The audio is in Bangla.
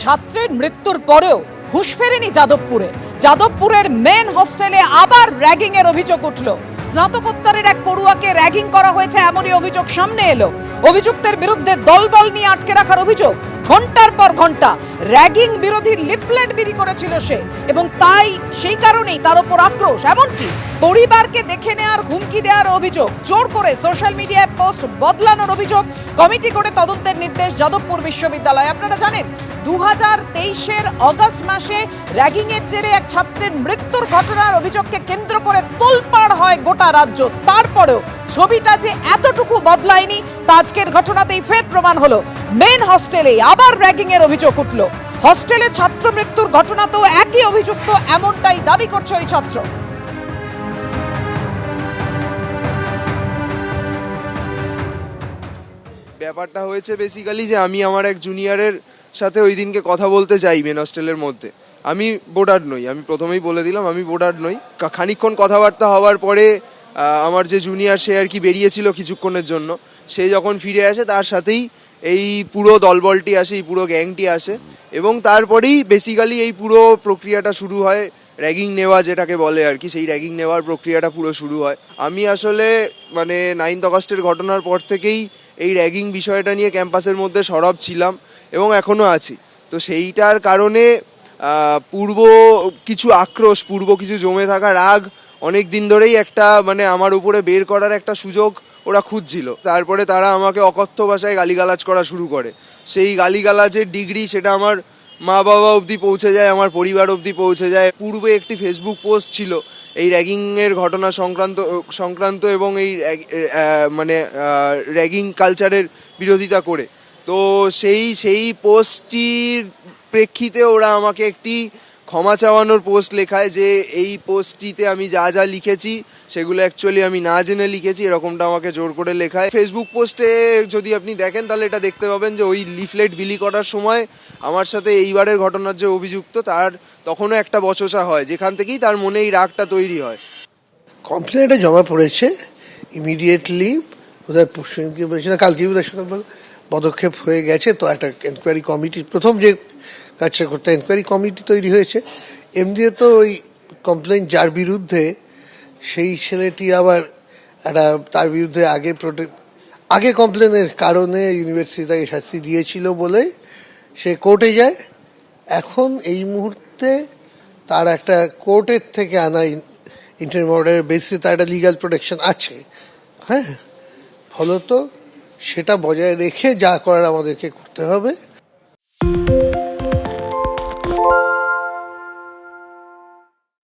ছাত্রের মৃত্যুর পরেও হুঁশ ফেরেনি যাদবপুরের মেন হোস্টেলে আবার র্যাগিং এর অভিযোগ উঠল। স্নাতকোত্তরের এক পড়ুয়াকে র্যাগিং করা হয়েছে এমনই অভিযোগ সামনে এলো। অভিযুক্তের বিরুদ্ধে দলবল নিয়ে আটকে রাখার অভিযোগ। ঘন্টার পর ঘন্টা র্যাগিং বিরোধী লিফলেট বিলি করেছিল সে, এবং তাই সেই কারণেই তার উপর আক্রোশ, এমনকি পরিবারকে দেখে নেওয়ার হুমকি দেওয়ার অভিযোগ, জোর করে সোশ্যাল মিডিয়ায় পোস্ট বদলানোর অভিযোগ। কমিটি করে তদন্তের নির্দেশ যাদবপুর বিশ্ববিদ্যালয়। আপনারা জানেন 2023-এর অগস্ট মাসে র্যাগিং এর জেরে এক ছাত্রের মৃত্যুর ঘটনার অভিযোগকে কেন্দ্র করে তোলপাড় হয় গোটা রাজ্য। তারপরেও ছবিটা যে এতটুকু বদলায়নি তা আজকের ঘটনাতেই ফের প্রমাণ হলো। মেন হোস্টেলেই আবার র্যাগিং এর অভিযোগ উঠল। হোস্টেলে ছাত্র মৃত্যুর ঘটনাতেও একই অভিযুক্ত, এমনটাই দাবি করছে ওই ছাত্র। ব্যাপারটা হয়েছে বেসিক্যালি যে আমি আমার এক জুনিয়রের সাথে ওই দিনকে কথা বলতে যাই মেন হোস্টেলের মধ্যে। আমি বোর্ডার নই, আমি প্রথমেই বলে দিলাম আমি বোর্ডার নই। খানিকক্ষণ কথাবার্তা হওয়ার পরে আমার যে জুনিয়র সে আর কি বেরিয়েছিল কিছুক্ষণের জন্য, সে যখন ফিরে আসে তার সাথেই এই পুরো দলবলটি আসে, এই পুরো গ্যাংটি আসে, এবং তারপরেই বেসিক্যালি এই পুরো প্রক্রিয়াটা শুরু হয়। র্যাগিং নেওয়া যেটাকে বলে আর কি, সেই র্যাগিং নেওয়ার প্রক্রিয়াটা পুরো শুরু হয়। আমি আসলে 9th অগাস্টের ঘটনার পর থেকেই এই র্যাগিং বিষয়টা নিয়ে ক্যাম্পাসের মধ্যে সরব ছিলাম এবং এখনও আছি। তো সেইটার কারণে পূর্ব কিছু আক্রোশ, পূর্ব কিছু জমে থাকা রাগ অনেক দিন ধরেই একটা আমার উপরে বের করার একটা সুযোগ ওরা খুঁজছিল। তারপরে তারা আমাকে অকথ্য ভাষায় গালিগালাজ করা শুরু করে। সেই গালিগালাজের ডিগ্রি সেটা আমার মা বাবা অবধি পৌঁছে যায়, আমার পরিবার অবধি পৌঁছে যায়। পূর্বে একটি ফেসবুক পোস্ট ছিল এই র্যাগিংয়ের ঘটনা সংক্রান্ত এবং এই র্যাগিং কালচারের বিরোধিতা করে। তো সেই পোস্টটির প্রেক্ষিতে ওরা আমাকে একটি ক্ষমা চাওয়ানোর পোস্ট লেখায় যে এই পোস্টটিতে আমি যা যা লিখেছি সেগুলো অ্যাকচুয়ালি আমি না জেনে লিখেছি, এরকমটা আমাকে জোর করে লেখায়। ফেসবুক পোস্টে যদি আপনি দেখেন তাহলে এটা দেখতে পাবেন যে ওই লিফলেট বিলি করার সময় আমার সাথে এইবারের ঘটনার যে অভিযুক্ত তার তখনও একটা বচসা হয়, যেখান থেকেই তার মনে এই রাগটা তৈরি হয়। কমপ্লেনটা জমা পড়েছে ইমিডিয়েটলি, বোধহয় পরশুদিনকে বলেছে না, কালকে বোধহয় সকাল পদক্ষেপ হয়ে গেছে। তো একটা এনকোয়ারি কমিটি, প্রথম যে কাজটা করতে এনকোয়ারি কমিটি তৈরি হয়েছে। এমনিতে তো ওই কমপ্লেন যার বিরুদ্ধে, সেই ছেলেটি আবার একটা তার বিরুদ্ধে আগে কমপ্লেনের কারণে ইউনিভার্সিটি তাকে শাস্তি দিয়েছিল বলে সে কোর্টে যায়। এখন এই মুহূর্তে তার একটা কোর্টের থেকে আনা ইন্টারিম অর্ডারের বেসিসে তার একটা লিগাল প্রোটেকশন আছে। হ্যাঁ, ফলত সেটা বজায় রেখে যা করার আমাদেরকে করতে হবে।